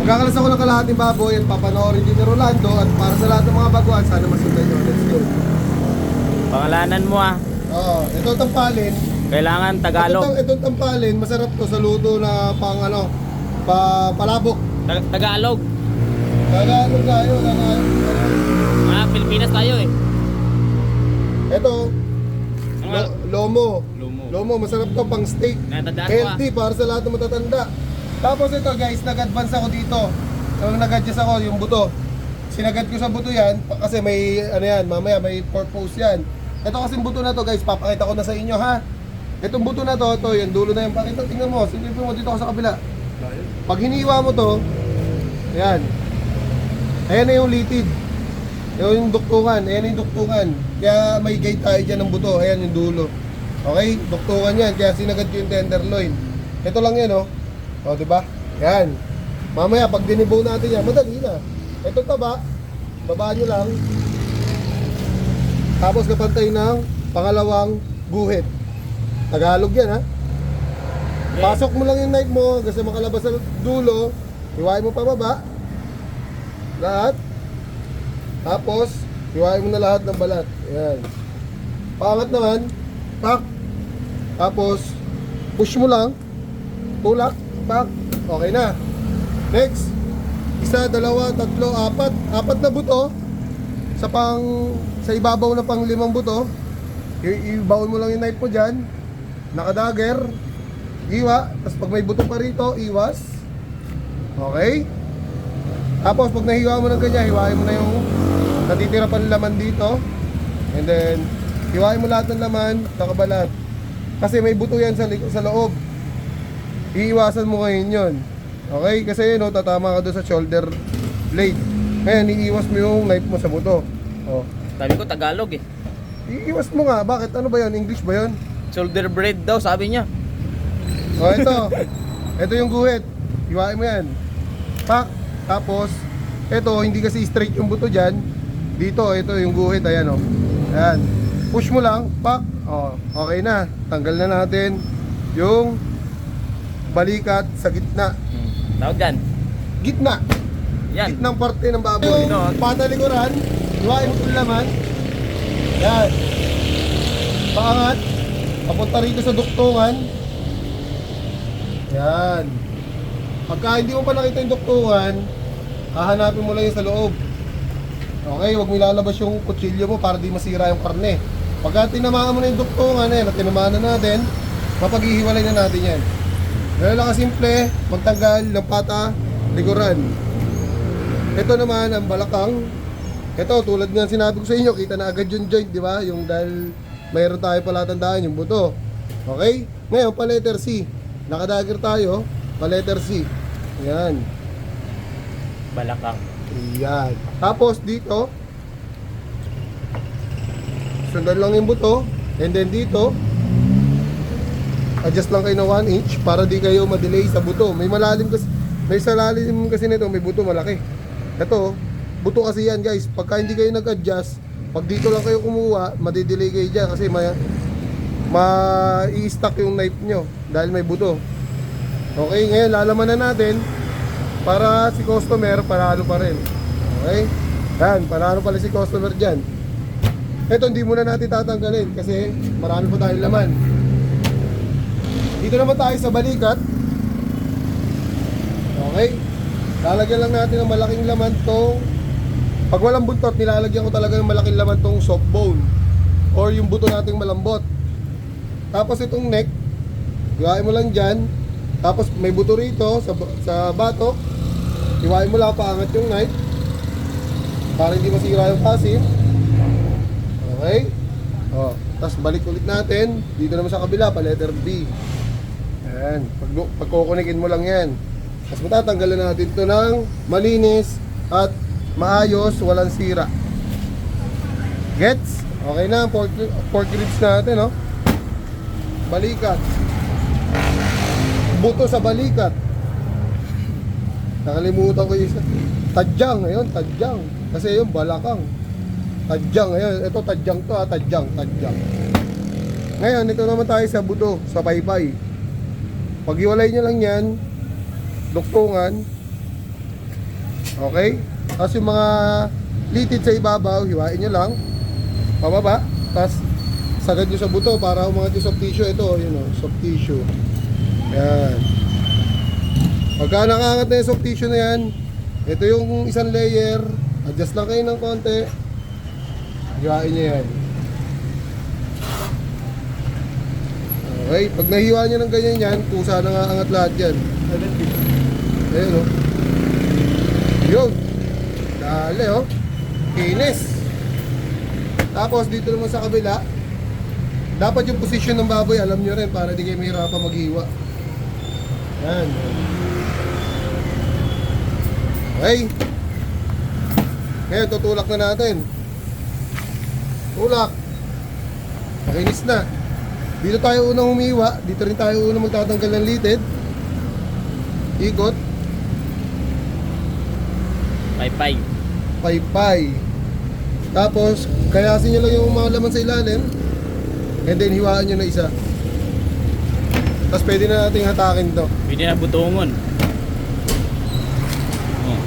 Magkakalas ako ng kalahating baboy at papanoorin din ni Rolando. At para sa lahat ng mga baguhan, sana masundan nyo. Let's go. Pangalanan mo ah. Oo, ito tampalin. Kailangan Tagalog. Itong tampalin, masarap to sa luto na pang ano, palabok. Tagalog. Tagalog tayo, Ah, Pilipinas tayo eh. Ito, Ano? lomo. Lomo. Lomo, masarap to pang steak. Natandaan ko Healthy para sa lahat ng matatanda. Tapos ito guys, nag-advance ako dito. Nung nag-adjust ako yung buto. Sinagad ko sa buto yan kasi may ano yan, mamaya may purpose yan. Ito kasing buto na to guys, papakita ko na sa inyo ha. Itong buto na to, yung dulo na yung pakita. Tingnan mo, silipin mo dito ako sa kabila. Pag hiniwa mo to, ayan. Ayan na yung litid. Yung duktungan, ayan yung duktungan. Kaya may guide tayo dyan ng buto. Ayan yung dulo. Okay? Duktungan yan. Kaya sinagad ko yung tenderloin. Ito lang yan, oh. O, diba? Yan. Mamaya, pag dinibo natin yan, madali na. Ito taba. Babaan nyo lang. Tapos kapantay ng pangalawang guhit. Tagalog yan, ha? Pasok mo lang yung knife mo kasi makalabas sa dulo. Hiwain mo pababa. Lahat. Tapos, hiwain mo na lahat ng balat. Ayan. Pangat naman. Pak. Tapos, push mo lang. Tulak. Pak. Okay na. Next. Isa, dalawa, tatlo, apat. Apat na buto. Sa ibabaw na pang 5 buto. Ibaon mo lang yung knife mo dyan. Nakadagger. Iwa. Tapos pag may buto pa rito, iwas. Okay. Tapos pag nahiwa mo ng ganyan, hiwain mo na yung natitira pa ng laman dito. And then, hiwain mo lahat ng laman, nakabalat. Kasi may buto yan sa loob. Iiwasan mo ngayon yun. Okay? Kasi no, tatama ka doon sa shoulder blade. Ngayon, iiwas mo yung knife mo sa buto. Oh. Sabi ko Tagalog eh. Iiwas mo nga. Bakit? Ano ba yun? English ba yun? Shoulder blade daw sabi niya. Oh, ito. Ito yung guhit. Hiwain mo yan. Pak. Tapos, ito, hindi kasi straight yung buto dyan. Dito, ito yung guhit. Ayan, oh. Ayan. Push mo lang. Pak. Oh, okay na. Tanggal na natin yung balikat sa gitna. Tawag dyan. Gitna. Yan. Gitnang parte ng baboy. Ito. Patalikuran. Hiwain mo yung laman. Yan. Paangat. Papunta rito sa duktungan. Yan. Pagka hindi mo pa nakita yung duktungan, hahanapin mo lang yung sa loob. Okay, huwag mo ilalabas yung kutsilyo mo para di masira yung karne. Pagka tinamaan mo na yung duktungan, at tinamaan na natin, mapaghihiwalay na natin yan. Ganun lang kasimple, magtanggal ng pata, likuran. Ito naman ang balakang. Ito, tulad nga sinabi ko sa inyo, kita na agad yung joint, di ba? Yung dahil mayroon tayo palatandaan yung buto. Okay? Ngayon, pa letter C. Nakadagger tayo, pa letter C. Ayan. Balakang. Ayan. Tapos dito, sundan lang yung buto. And then dito, adjust lang kayo na 1 inch para di kayo ma-delay sa buto. May malalim kasi, may salalim kasi nito, may buto malaki. Ito, buto kasi yan guys. Pagka hindi kayo nag-adjust, pag dito lang kayo kumuha, madidelay kayo dyan kasi ma-i-stack yung knife nyo dahil may buto. Okay, ngayon lalaman na natin para si customer panalo pa rin. Okay? Yan, panalo pala si customer dyan. Ito hindi muna natin tatanggalin kasi marami pa tayong laman. Dito naman tayo sa balikat. Okay? Lalagyan lang natin ng malaking laman tong, pag walang buntot, nilalagyan ko talaga ng malaking laman tong soft bone or yung buto nating malambot. Tapos itong neck, hiwain mo lang dyan. Tapos may buto rito sa batok. Hiwain mo lang, paangat yung knife para hindi masira yung pasim. Okay? Oh, tapos balik ulit natin. Dito naman sa kabila, pa letter B. Ayan. Pagkukunikin mo lang yan. Tapos matatanggalan natin ito ng malinis at maayos, walang sira. Gets? Okay na, pork ribs natin, no? Balikat. Buto sa balikat. Nakalimutan ko yung isa. Tadyang, ayun, tadyang. Kasi yun, balakang. Tadyang, ayun. Ito, tadyang to, tadyang. Ngayon, ito naman tayo sa buto, sa paypay. Pag iwalay nyo lang yan, duktungan, Okay? Tapos yung mga litid sa ibabaw, hiwain nyo lang. Pababa. Tapos sagad nyo sa buto para umangat yung soft tissue. Ito, yun o, soft tissue. Yan. Pagka nakaangat na yung soft tissue na yan, ito yung isang layer. Adjust lang kayo ng konti. Hiwain nyo yan. Okay, pag nahiwa nyo ng ganyan yan, kusa na nga angat lahat yan. Ayun o. Yun. Dali o. Kinis. Tapos dito naman sa kabila, dapat yung position ng baboy, alam nyo rin, para di kayo mahirapan maghiwa. Yan. Okay. Ngayon, tutulak na natin. Tulak. Makinis na. Dito tayo unang humiwa. Dito rin tayo unang magtatanggal ng litid. Ikot. Pay-pay. Paypay. Tapos, kayasin nyo lang yung mga laman sa ilalim. And then, hiwaan nyo na isa. Tapos, pwede na natin hatakin to. Pwede na butungon. Oh.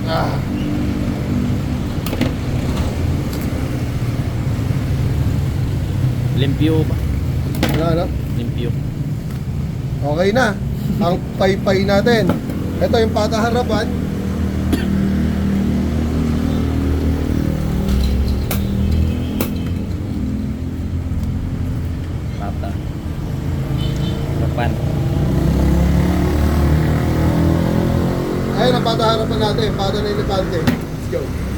Ah. Limpyo ba? Ano? Limpyo. Okay na. Ang paypay natin. Ito yung pataharapan. Pata. Kapan. Ayun ang pataharapan natin. Pata na elepante. Let's go.